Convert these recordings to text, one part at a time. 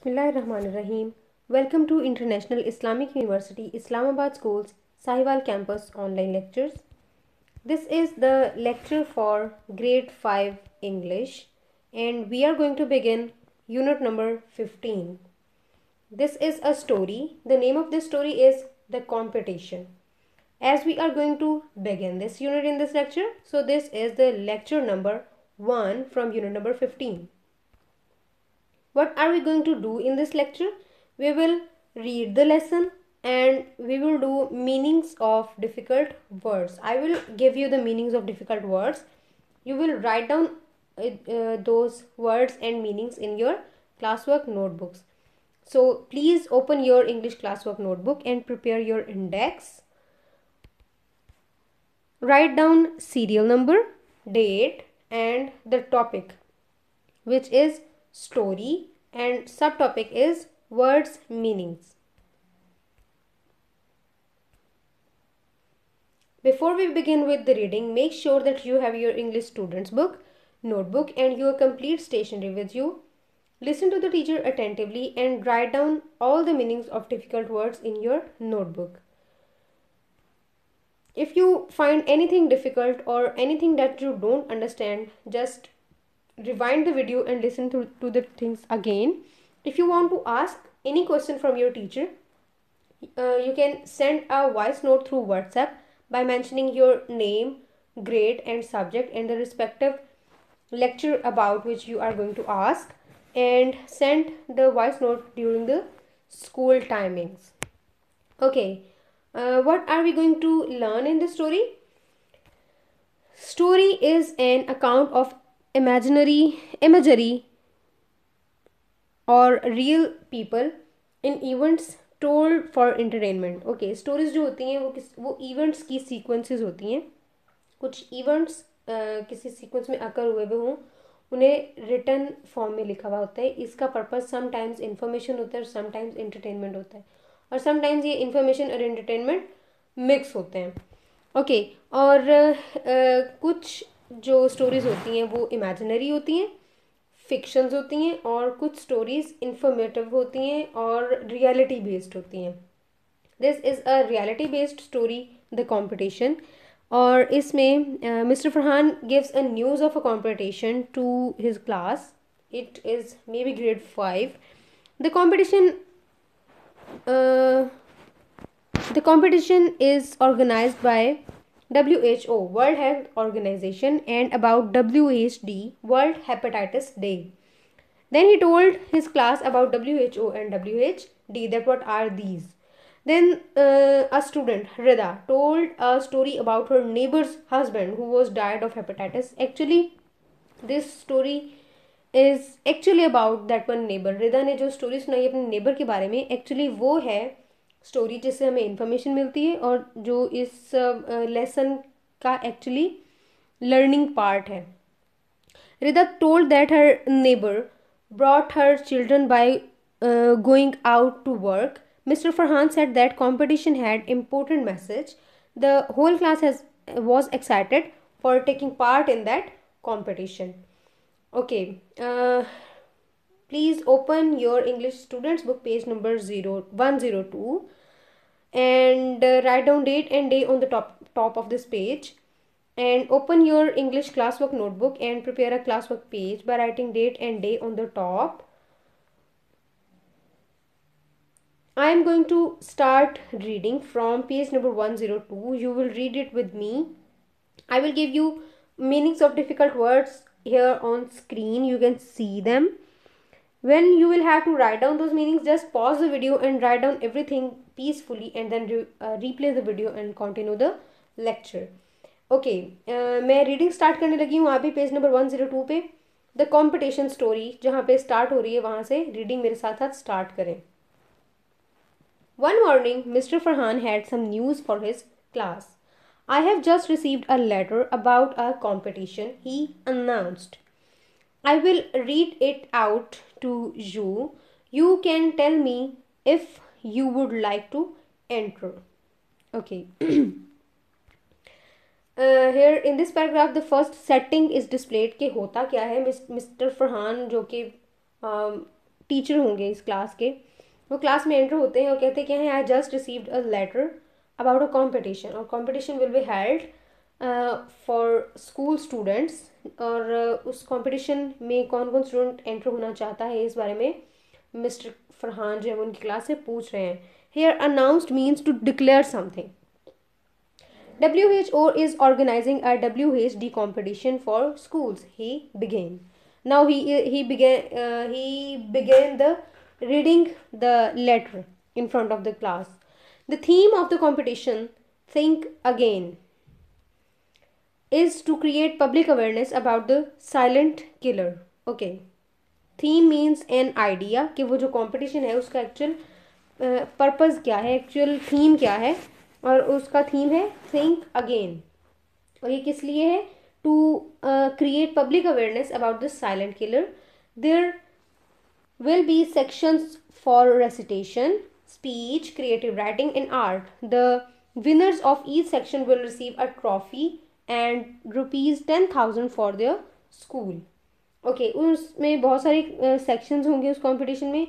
Bismillahirrahmanirrahim. Welcome to International Islamic University, Islamabad School's Sahiwal Campus online lectures. This is the lecture for grade 5 English and we are going to begin unit number 15. This is a story. The name of this story is The Competition. As we are going to begin this unit in this lecture, so this is the lecture number 1 from unit number 15. What are we going to do in this lecture? We will read the lesson and we will do meanings of difficult words. I will give you the meanings of difficult words. You will write down those words and meanings in your classwork notebooks. So please open your English classwork notebook and prepare your index. Write down serial number, date and the topic, which is story, and subtopic is words meanings. Before we begin with the reading, make sure that you have your English student's book, notebook and your complete stationery with you. Listen to the teacher attentively and write down all the meanings of difficult words in your notebook. If you find anything difficult or anything that you don't understand, just rewind the video and listen to the things again. If you want to ask any question from your teacher, you can send a voice note through WhatsApp by mentioning your name, grade and subject and the respective lecture about which you are going to ask, and send the voice note during the school timings. Okay, what are we going to learn in this story? Story is an account of imagery or real people in events told for entertainment. Okay, stories जो होती हैं वो events की sequences होती हैं. कुछ events किसी sequence में occur हुए हों, उन्हें written form में लिखा हुआ होता है. इसका purpose sometimes information होता है और sometimes entertainment होता है, और sometimes ये information और entertainment mix होते हैं. ओके, और कुछ जो स्टोरीज होती हैं वो इमेजिनरी होती हैं, फिक्शंस होती हैं, और कुछ स्टोरीज इंफॉर्मेटिव होती हैं और रियलिटी बेस्ड होती हैं. This is a reality based story, the competition. और इसमें mister Farhan gives a news of a competition to his class. It is may be grade 5. The competition is organized by WHO, World Health Organization, and about WHD, World Hepatitis Day. Then he told his class about WHO and WHD, that what are these. Then a student, Rida, told a story about her neighbor's husband who was died of hepatitis. Actually, this story is actually about that one neighbor. Rida ने जो story सुनाई अपने neighbor के बारे में, actually वो है story जिससे हमें इंफॉर्मेशन मिलती है और जो इस लेसन का एक्चुअली लर्निंग पार्ट है. Rida told that her neighbour brought her children by going out to work. Mister Farhan said that competition had important message. The whole class was excited for taking part in that competition. Okay, please open your English students book page number 102 and write down date and day on the top of this page, and open your English classwork notebook and prepare a classwork page by writing date and day on the top. I am going to start reading from page number 102. You will read it with me. I will give you meanings of difficult words here on screen. You can see them. When you will have to write down those meanings, just pause the video and write down everything peacefully and then replay the video and continue the lecture. Okay, मैं reading start करने लगी हूँ. आप भी page number 102 पे the competition story जहाँ पे start हो रही है वहाँ से रीडिंग मेरे साथ साथ स्टार्ट करें. One morning, Mr. Farhan had some news for his class. I have just received a letter about a competition, he announced. I will read it out to you. You can tell me if you would like to enter. Okay. Here in this paragraph the first setting is displayed कि होता क्या है. Mister Farhan जो कि teacher होंगे इस class के, वो क्लास में एंटर होते हैं और कहते हैं कि I just received a letter about a competition, और competition will be held for school students, और उस कंपटीशन में कौन कौन स्टूडेंट एंटर होना चाहता है इस बारे में मिस्टर फरहान जो है वो उनकी क्लास से पूछ रहे हैं. Here announced means to declare something. WHO is organizing a WHD competition for schools. He began. Now he began the reading the letter in front of the class. The theme of the competition, Think Again, is to create public awareness about the silent killer. Okay. Theme means an idea कि वो जो competition है उसका actual purpose क्या है, actual theme क्या है, और उसका थीम है थिंक अगेन. और ये किस लिए है? To create public awareness about this silent killer. There will be sections for recitation, speech, creative writing and art. The winners of each section will receive a trophy and ₹10,000 for their school. Okay, उसमें बहुत सारे sections होंगे उस competition में.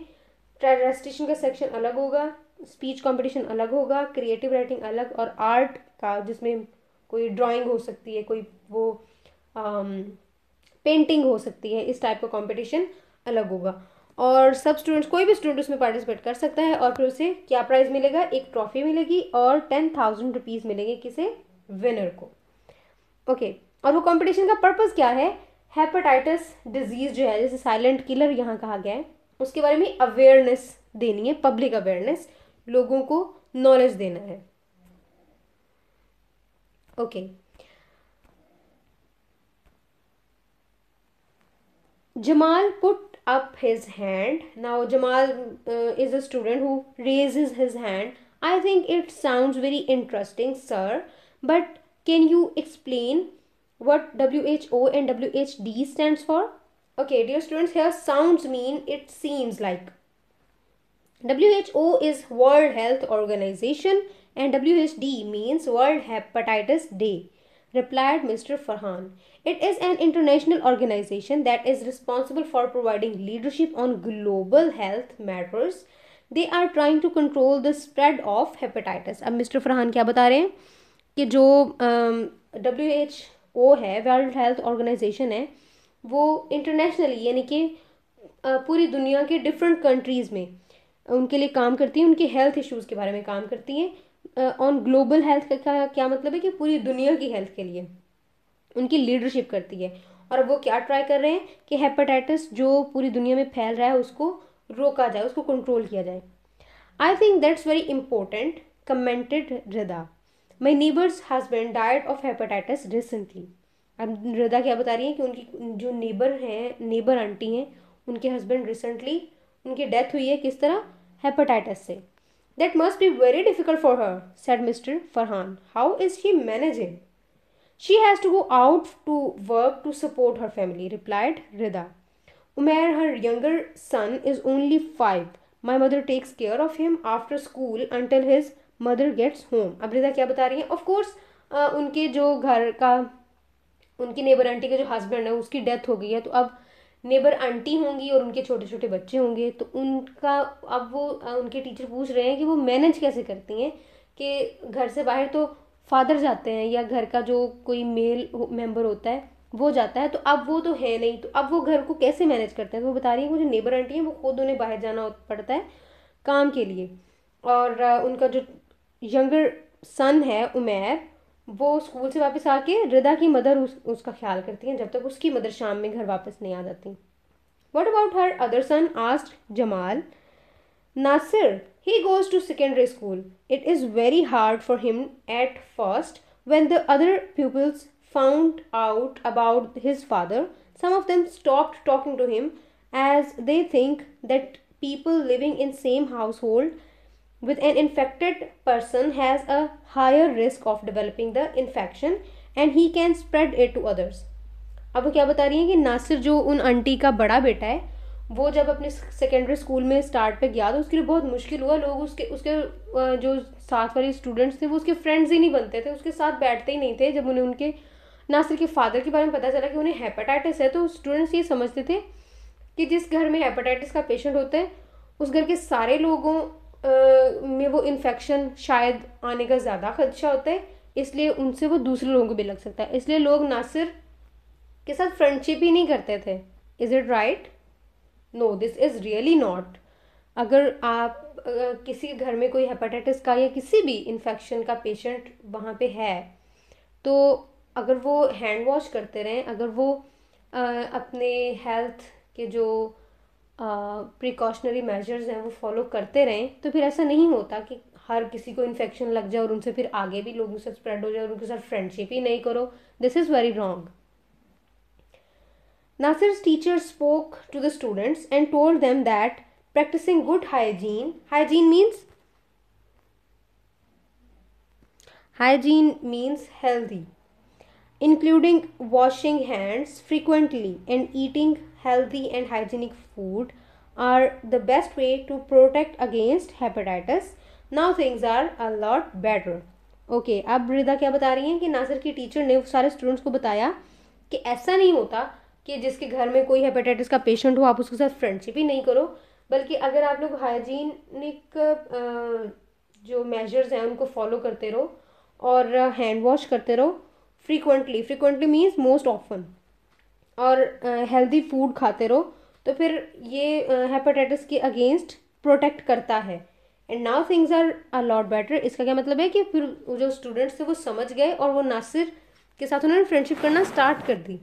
Recitation का section अलग होगा, speech competition अलग होगा, क्रिएटिव राइटिंग अलग, और आर्ट का जिसमें कोई ड्राइंग हो सकती है, कोई वो पेंटिंग हो सकती है, इस टाइप का कंपटीशन अलग होगा. और सब स्टूडेंट्स, कोई भी स्टूडेंट उसमें पार्टिसिपेट कर सकता है, और फिर उसे क्या प्राइज़ मिलेगा? एक ट्रॉफी मिलेगी और ₹10,000 मिलेंगे किसे? विनर को. ओके, और वो कंपटीशन का पर्पज़ क्या है? हेपेटाइटिस डिजीज़ जो है, जैसे साइलेंट किलर यहाँ कहा गया है, उसके बारे में अवेयरनेस देनी है, पब्लिक अवेयरनेस, लोगों को नॉलेज देना है. Okay. Jamal put up his hand. Now Jamal is a student who raises his hand. I think it sounds very interesting, sir, but can you explain what WHO and WHD stands for? Okay, dear students, here sounds mean it seems like. WHO is World Health Organization and WHD means World Hepatitis Day, replied Mr. Farhan. It is an international organization that is responsible for providing leadership on global health matters. They are trying to control the spread of hepatitis. अब mister Farhan क्या बता रहे हैं कि जो WHO है, world health organisation है, वो इंटरनेशनली यानी कि पूरी दुनिया के डिफरेंट कंट्रीज़ में उनके लिए काम करती है, उनके हेल्थ इश्यूज़ के बारे में काम करती हैं. ऑन ग्लोबल हेल्थ का क्या मतलब है? कि पूरी दुनिया की हेल्थ के लिए उनकी लीडरशिप करती है. और अब वो क्या ट्राई कर रहे हैं कि हेपेटाइटिस जो पूरी दुनिया में फैल रहा है उसको रोका जाए, उसको कंट्रोल किया जाए. I think that's very important, commented Rida. My neighbour's husband died of hepatitis recently. अब रिदा क्या बता रही है कि उनकी जो नेबर आंटी हैं, उनके हस्बैंड रिसेंटली उनकी डेथ हुई है. किस तरह? हेपेटाइटिस से. That must be very difficult for her, said mister Farhan. How is she managing? She has to go out to work to support her family, replied Rida. Umair, her younger son, is only 5. My mother takes care of him after school until his mother gets home. अब रिदा क्या बता रही है? Of course उनके जो घर का, उनकी नेबर आंटी का जो हस्बैंड है उसकी डेथ हो गई है, तो अब नेबर आंटी होंगी और उनके छोटे छोटे बच्चे होंगे, तो उनका अब वो उनके टीचर पूछ रहे हैं कि वो मैनेज कैसे करती हैं कि घर से बाहर तो फादर जाते हैं या घर का जो कोई मेल मेंबर होता है वो जाता है, तो अब वो तो है नहीं, तो अब वो घर को कैसे मैनेज करते हैं? तो वो बता रही है कि वो जो नेबर आंटी है वो खुद उन्हें बाहर जाना पड़ता है काम के लिए, और उनका जो यंगर सन है उमैर, वो स्कूल से वापस आके रिदा की मदर उसका ख्याल करती हैं जब तक उसकी मदर शाम में घर वापस नहीं आ जाती. What about her other son? asked Jamal. Nasir, he goes to secondary school. It is very hard for him at first. When the other pupils found out about his father, some of them stopped talking to him as they think that people living in same household with an infected person has a higher risk of developing the infection and he can spread it to others. अब वो क्या बता रही हैं कि नासिर जो उन aunty का बड़ा बेटा है, वो जब अपने सेकेंडरी स्कूल में स्टार्ट पे गया तो उसके लिए बहुत मुश्किल हुआ. लोग उसके जो साथ वाले स्टूडेंट्स थे वो उसके फ्रेंड्स ही नहीं बनते थे, उसके साथ बैठते ही नहीं थे. जब उन्हें उनके नासिर के फादर के बारे में पता चला कि उन्हें हेपेटाइटिस है, तो स्टूडेंट्स ये समझते थे कि जिस घर में हेपेटाइटिस का पेशेंट होता है उस घर के सारे लोगों में वो इन्फेक्शन शायद आने का ज़्यादा खदशा होता है, इसलिए उनसे वो दूसरे लोगों को भी लग सकता है, इसलिए लोग नासिर के साथ फ्रेंडशिप ही नहीं करते थे. Is it right? No, this is really not. अगर आप किसी घर में कोई हेपेटाइटिस का या किसी भी इन्फेक्शन का पेशेंट वहाँ पे है, तो अगर वो हैंड वॉश करते रहें, अगर वो अपने हेल्थ के जो प्रिकॉशनरी मेजर्स हैं वो फॉलो करते रहें, तो फिर ऐसा नहीं होता कि हर किसी को इन्फेक्शन लग जाए और उनसे फिर आगे भी लोगों से स्प्रेड हो जाए और उनके साथ फ्रेंडशिप ही नहीं करो. This is very wrong. Nasir's teacher spoke to the students and told them that practicing good hygiene means healthy, including washing hands frequently and eating healthy and hygienic food are the best way to protect against hepatitis. Now things are a lot better. Okay, अब रिदा क्या बता रही हैं कि नासिर की teacher ने सारे students को बताया कि ऐसा नहीं होता कि जिसके घर में कोई हेपेटाइटिस का पेशेंट हो आप उसके साथ फ्रेंडशिप ही नहीं करो, बल्कि अगर आप लोग हाइजीनिक जो मेजर्स हैं उनको फॉलो करते रहो और हैंड वॉश करते रहो फ्रीक्वेंटली मीन्स मोस्ट ऑफन, और हेल्दी फूड खाते रहो, तो फिर ये हेपेटाइटिस के अगेंस्ट प्रोटेक्ट करता है. And now things are a lot better. इसका क्या मतलब है कि फिर जो स्टूडेंट्स थे वो समझ गए और वो नासिर के साथ उन्होंने फ्रेंडशिप करना स्टार्ट कर दी.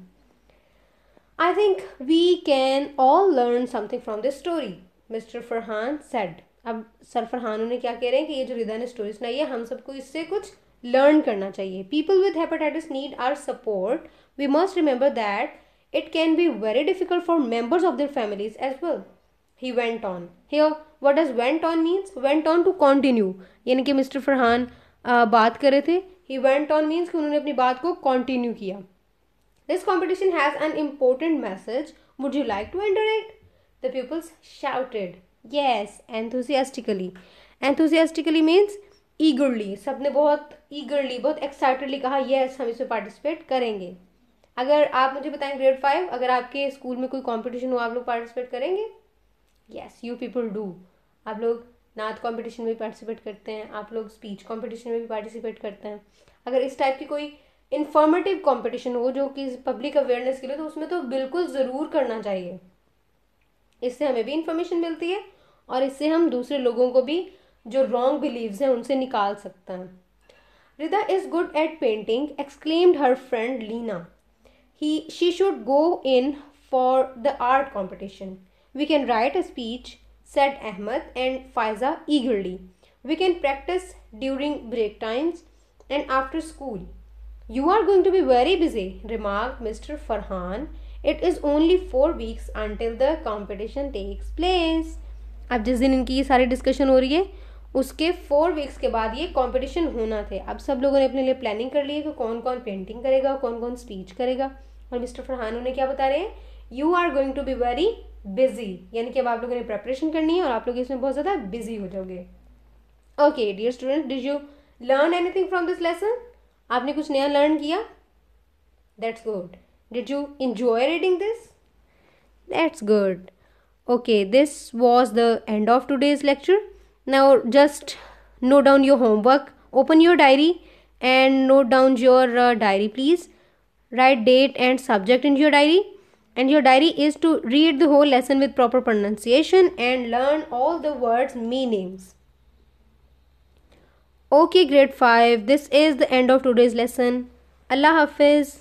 I think we can all learn something from this story, Mr. Farhan said. अब सर फरहान उन्हें क्या कह रहे हैं कि ये जो रिदा ने स्टोरी सुनाई है हम सबको इससे कुछ लर्न करना चाहिए. People with hepatitis need our support. We must remember that it can be very difficult for members of their families as well. He went on. Here, what does went on means? Went on to continue. यानी कि mister Farhan बात कर रहे थे. He went on means कि उन्होंने अपनी बात को continue किया. This competition has an important message. Would you like to enter it? The pupils shouted. Yes, enthusiastically. Enthusiastically means eagerly. सबने बहुत eagerly, बहुत excitedly कहा yes हम इसमें participate करेंगे. अगर आप मुझे बताएं grade 5, अगर आपके स्कूल में कोई competition हो आप लोग participate करेंगे? Yes, you people do. आप लोग नाथ competition में भी participate करते हैं, आप लोग speech competition में भी participate करते हैं. अगर इस टाइप की कोई इन्फॉर्मेटिव कंपटीशन हो जो कि पब्लिक अवेयरनेस के लिए, तो उसमें तो बिल्कुल ज़रूर करना चाहिए. इससे हमें भी इंफॉर्मेशन मिलती है और इससे हम दूसरे लोगों को भी जो रॉन्ग बिलीव्स हैं उनसे निकाल सकते हैं. Rida is good at painting, exclaimed her friend Leena. She should go in for the art competition. We can write a speech, said Ahmed and Faiza eagerly. We can practise during break times and after school. You are going to be very busy, remarked Mr. Farhan. It is only 4 weeks until the competition takes place. अब जिस दिन इनकी ये सारी discussion हो रही है उसके 4 वीक्स के बाद ये कंपटीशन होना थे. अब सब लोगों ने अपने लिए प्लानिंग कर ली है कि कौन कौन पेंटिंग करेगा, कौन कौन स्पीच करेगा. और मिस्टर फरहान उन्हें क्या बता रहे हैं? You are going to be very busy, यानी कि अब आप लोगों ने प्रेपरेशन करनी है और आप लोग इसमें बहुत ज़्यादा बिजी हो जाओगे. Okay dear students, did you learn anything from this lesson? आपने कुछ नया लर्न किया? That's good. Did you enjoy reading this? That's good. Okay, this was the end of today's lecture. Now just note down your homework. Open your diary and note down your diary, please. Write date and subject in your diary. And your diary is to read the whole lesson with proper pronunciation and learn all the words' meanings. Okay, grade 5, this is the end of today's lesson. Allah Hafiz.